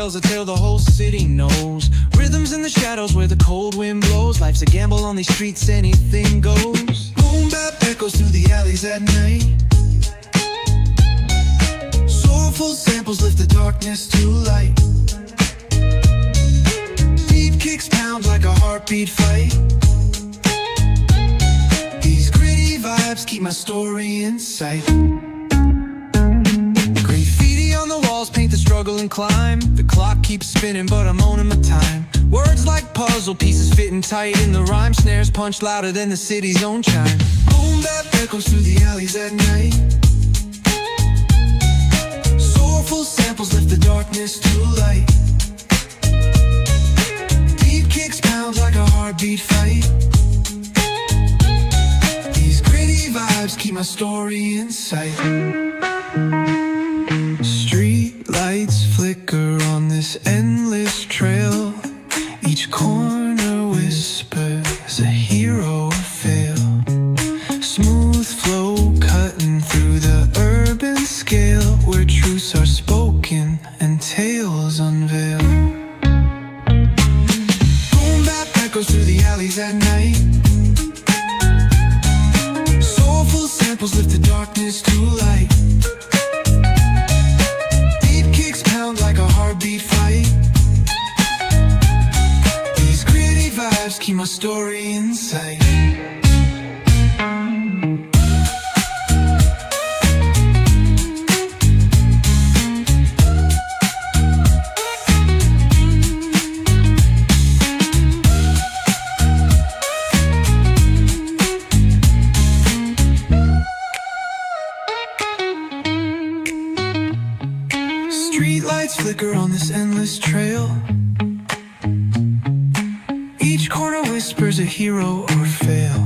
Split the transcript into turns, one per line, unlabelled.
tells a tale the whole city knows. Rhythms in the shadows where the cold wind blows. Life's a gamble on these streets, anything goes. Boom bap echoes through the alleys at night. Soulful samples lift the darkness to light. Beat kicks pound like a heartbeat fight. These gritty vibes keep my story in sight. Graffiti on the walls paint the struggle and climb. The clock keeps spinning but I'm owning my time. Words like puzzle pieces fitting tight in the rhyme. Snares punch louder than the city's own chime. Boom bap echoes through the alleys at night. Soulful samples lift the darkness to light. Beat kicks pound like a heartbeat fight. These gritty vibes keep my story in sight. Street lights flicker on this endless trail. Each corner whispers a hero fail. Smooth flow cutting through the urban scale, where truths are spoken and tales unveil. Boom bap echoes through the alleys at night. Soulful samples lift the darkness to light. Beat kicks pound like a heartbeat fight. These gritty vibes keep my story in sight. Street lights flicker on this endless trail. Each corner whispers a hero or fail.